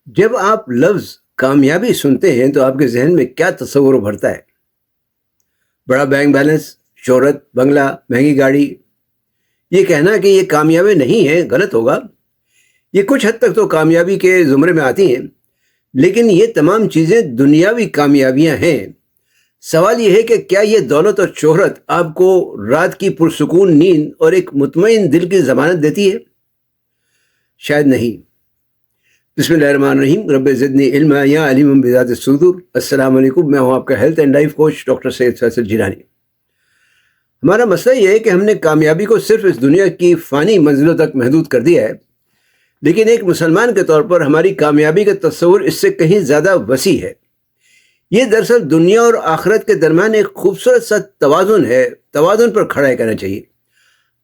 جب آپ لفظ کامیابی سنتے ہیں تو آپ کے ذہن میں کیا تصور ابھرتا ہے؟ بڑا بینک بیلنس، شہرت، بنگلہ، مہنگی گاڑی؟ یہ کہنا کہ یہ کامیابی نہیں ہے غلط ہوگا۔ یہ کچھ حد تک تو کامیابی کے زمرے میں آتی ہیں، لیکن یہ تمام چیزیں دنیاوی کامیابیاں ہیں۔ سوال یہ ہے کہ کیا یہ دولت اور شہرت آپ کو رات کی پرسکون نیند اور ایک مطمئن دل کی ضمانت دیتی ہے؟ شاید نہیں۔ بسم اللہ الرحمن الرحیم۔ رب زدنی علما یا علیم بذات الصدور۔ السلام علیکم، میں ہوں آپ کا health and life coach doctor Syed Faisal Jilani. ہمارا مسئلہ یہ ہے کہ ہم نے کامیابی کو صرف اس دنیا کی فانی منزلوں تک محدود کر دیا ہے، لیکن ایک مسلمان کے طور پر ہماری کامیابی کا تصور اس سے کہیں زیادہ وسیع ہے۔ یہ دراصل دنیا اور آخرت کے درمیان ایک خوبصورت سا توازن ہے۔ توازن پر کھڑا کرنا چاہیے۔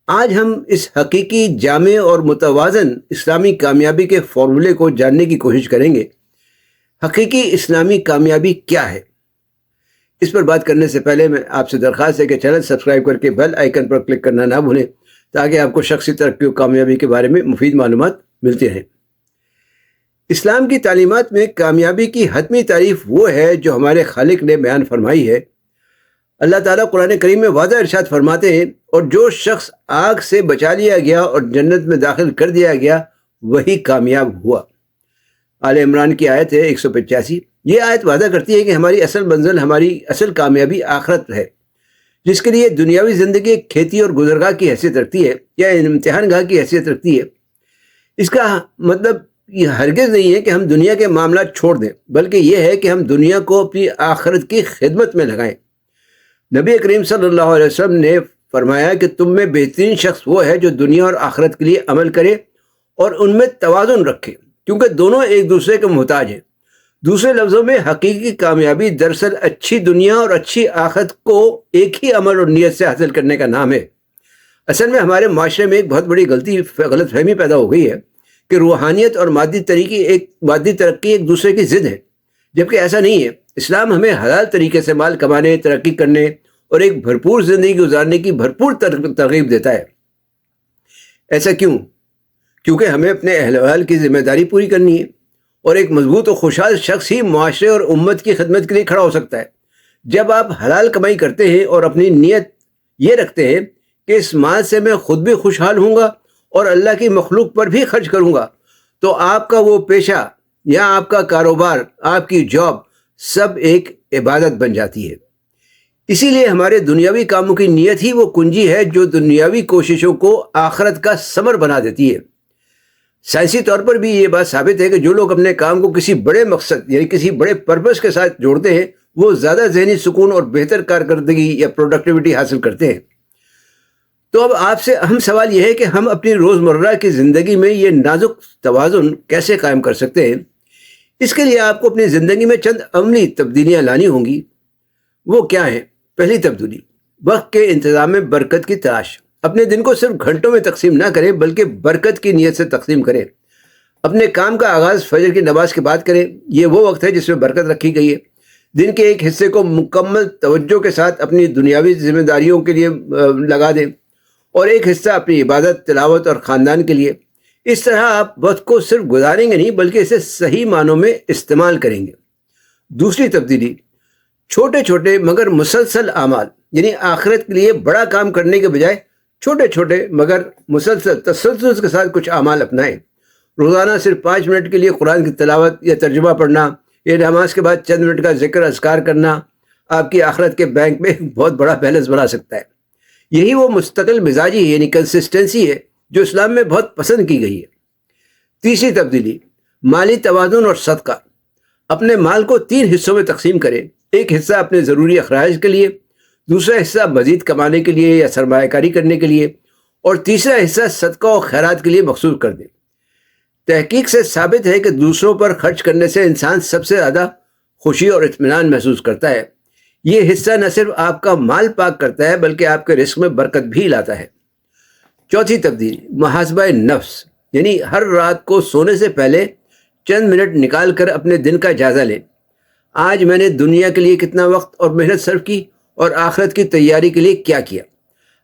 آج ہم اس حقیقی، جامع اور متوازن اسلامی کامیابی کے فارمولے کو جاننے کی کوشش کریں گے۔ حقیقی اسلامی کامیابی کیا ہے؟ اس پر بات کرنے سے پہلے میں آپ سے درخواست ہے کہ چینل سبسکرائب کر کے بیل آئیکن پر کلک کرنا نہ بھولیں، تاکہ آپ کو شخصی ترقی و کامیابی کے بارے میں مفید معلومات ملتی رہیں۔ اسلام کی تعلیمات میں کامیابی کی حتمی تعریف وہ ہے جو ہمارے خالق نے بیان فرمائی ہے۔ اللہ تعالیٰ قرآن کریم میں واضح ارشاد فرماتے ہیں، اور جو شخص آگ سے بچا لیا گیا اور جنت میں داخل کر دیا گیا وہی کامیاب ہوا۔ آل عمران کی آیت ہے 185۔ یہ آیت وعدہ کرتی ہے کہ ہماری اصل منزل، ہماری اصل کامیابی آخرت ہے، جس کے لیے دنیاوی زندگی ایک کھیتی اور گزرگاہ کی حیثیت رکھتی ہے یا امتحان گاہ کی حیثیت رکھتی ہے۔ اس کا مطلب یہ ہرگز نہیں ہے کہ ہم دنیا کے معاملات چھوڑ دیں، بلکہ یہ ہے کہ ہم دنیا کو اپنی آخرت کی خدمت میں لگائیں۔ نبی کریم صلی اللہ علیہ وسلم نے فرمایا کہ تم میں بہترین شخص وہ ہے جو دنیا اور آخرت کے لیے عمل کرے اور ان میں توازن رکھے، کیونکہ دونوں ایک دوسرے کے محتاج ہیں۔ دوسرے لفظوں میں حقیقی کامیابی دراصل اچھی دنیا اور اچھی آخرت کو ایک ہی عمل اور نیت سے حاصل کرنے کا نام ہے۔ اصل میں ہمارے معاشرے میں ایک بہت بڑی غلط فہمی پیدا ہو گئی ہے کہ روحانیت اور مادی ترقی ایک دوسرے کی ضد ہے، جبکہ ایسا نہیں ہے۔ اسلام ہمیں حلال طریقے سے مال کمانے، ترقی کرنے اور ایک بھرپور زندگی گزارنے کی بھرپور ترغیب دیتا ہے۔ ایسا کیوں؟ کیونکہ ہمیں اپنے اہل ویال کی ذمہ داری پوری کرنی ہے، اور ایک مضبوط و خوشحال شخص ہی معاشرے اور امت کی خدمت کے لیے کھڑا ہو سکتا ہے۔ جب آپ حلال کمائی کرتے ہیں اور اپنی نیت یہ رکھتے ہیں کہ اس مال سے میں خود بھی خوشحال ہوں گا اور اللہ کی مخلوق پر بھی خرچ کروں گا، تو آپ کا وہ پیشہ یا آپ کا کاروبار، آپ کی جاب، سب ایک عبادت بن جاتی ہے۔ اسی لیے ہمارے دنیاوی کاموں کی نیت ہی وہ کنجی ہے جو دنیاوی کوششوں کو آخرت کا ثمر بنا دیتی ہے۔ سائنسی طور پر بھی یہ بات ثابت ہے کہ جو لوگ اپنے کام کو کسی بڑے مقصد یعنی کسی بڑے پرپس کے ساتھ جوڑتے ہیں، وہ زیادہ ذہنی سکون اور بہتر کارکردگی یا پروڈکٹیوٹی حاصل کرتے ہیں۔ تو اب آپ سے اہم سوال یہ ہے کہ ہم اپنی روزمرہ کی زندگی میں یہ نازک توازن کیسے قائم کر سکتے ہیں؟ اس کے لیے آپ کو اپنی زندگی میں چند عملی تبدیلیاں لانی ہوں گی۔ وہ کیا ہیں؟ پہلی تبدیلی، وقت کے انتظام میں برکت کی تلاش۔ اپنے دن کو صرف گھنٹوں میں تقسیم نہ کریں، بلکہ برکت کی نیت سے تقسیم کریں۔ اپنے کام کا آغاز فجر کی نماز کے بعد کریں۔ یہ وہ وقت ہے جس میں برکت رکھی گئی ہے۔ دن کے ایک حصے کو مکمل توجہ کے ساتھ اپنی دنیاوی ذمہ داریوں کے لیے لگا دیں، اور ایک حصہ اپنی عبادت، تلاوت اور خاندان کے لیے۔ اس طرح آپ وقت کو صرف گزاریں گے نہیں، بلکہ اسے صحیح معنوں میں استعمال کریں گے۔ دوسری تبدیلی، چھوٹے چھوٹے مگر مسلسل اعمال، یعنی آخرت کے لیے بڑا کام کرنے کے بجائے چھوٹے چھوٹے مگر مسلسل تسلسل کے ساتھ کچھ اعمال اپنائیں۔ روزانہ صرف 5 منٹ کے لیے قرآن کی تلاوت یا ترجمہ پڑھنا، یا نماز کے بعد چند منٹ کا ذکر اذکار کرنا آپ کی آخرت کے بینک میں بہت بڑا بیلنس بنا سکتا ہے۔ یہی وہ مستقل مزاجی یعنی کنسسٹنسی ہے جو اسلام میں بہت پسند کی گئی ہے۔ تیسری تبدیلی، مالی توازن اور صدقہ۔ اپنے مال کو 3 حصوں میں تقسیم کریں۔ ایک حصہ اپنے ضروری اخراج کے لیے، دوسرا حصہ مزید کمانے کے لیے یا سرمایہ کاری کرنے کے لیے، اور تیسرا حصہ صدقہ و خیرات کے لیے مخصوص کر دیں۔ تحقیق سے ثابت ہے کہ دوسروں پر خرچ کرنے سے انسان سب سے زیادہ خوشی اور اطمینان محسوس کرتا ہے۔ یہ حصہ نہ صرف آپ کا مال پاک کرتا ہے، بلکہ آپ کے رزق میں برکت بھی لاتا ہے۔ چوتھی تبدیلی، محاسبہ نفس، یعنی ہر رات کو سونے سے پہلے چند منٹ نکال کر اپنے دن کا جائزہ لیں۔ آج میں نے دنیا کے لیے کتنا وقت اور محنت صرف کی، اور آخرت کی تیاری کے لیے کیا کیا۔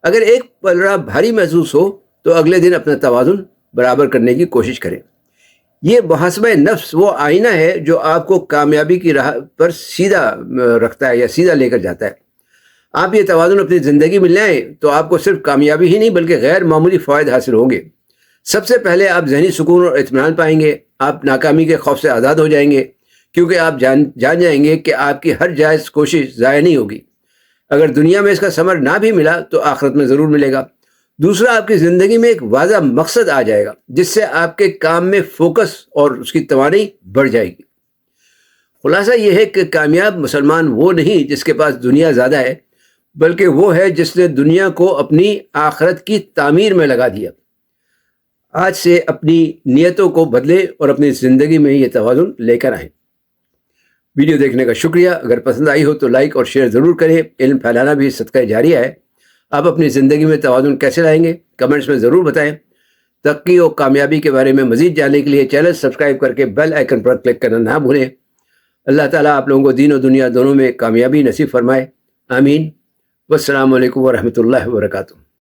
اگر ایک پلڑا بھاری محسوس ہو تو اگلے دن اپنا توازن برابر کرنے کی کوشش کریں۔ یہ محاسبہ نفس وہ آئینہ ہے جو آپ کو کامیابی کی راہ پر سیدھا رکھتا ہے یا سیدھا لے کر جاتا ہے. آپ یہ توازن اپنی زندگی میں لائیں تو آپ کو صرف کامیابی ہی نہیں بلکہ غیر معمولی فوائد حاصل ہوں گے. سب سے پہلے آپ ذہنی سکون اور اطمینان پائیں گے. آپ ناکامی کے خوف سے آزاد ہو جائیں گے کیونکہ آپ جان جائیں گے کہ آپ کی ہر جائز کوشش ضائع نہیں ہوگی. اگر دنیا میں اس کا ثمر نہ بھی ملا تو آخرت میں ضرور ملے گا. دوسرا، آپ کی زندگی میں ایک واضح مقصد آ جائے گا جس سے آپ کے کام میں فوکس اور اس کی توانائی بڑھ جائے گی. خلاصہ یہ ہے کہ کامیاب مسلمان وہ نہیں جس کے پاس دنیا زیادہ ہے، بلکہ وہ ہے جس نے دنیا کو اپنی آخرت کی تعمیر میں لگا دیا. آج سے اپنی نیتوں کو بدلیں اور اپنی زندگی میں یہ توازن لے کر آئیں. ویڈیو دیکھنے کا شکریہ. اگر پسند آئی ہو تو لائک اور شیئر ضرور کریں. علم پھیلانا بھی صدقہ جاریہ ہے. آپ اپنی زندگی میں توازن کیسے لائیں گے کمنٹس میں ضرور بتائیں. ترقی اور کامیابی کے بارے میں مزید جاننے کے لیے چینل سبسکرائب کر کے بیل آئیکن پر کلک کرنا نہ بھولیں. اللہ تعالیٰ آپ لوگوں کو دین و دنیا دونوں میں کامیابی نصیب فرمائے. آمین. والسلام علیکم ورحمۃ اللہ وبرکاتہ.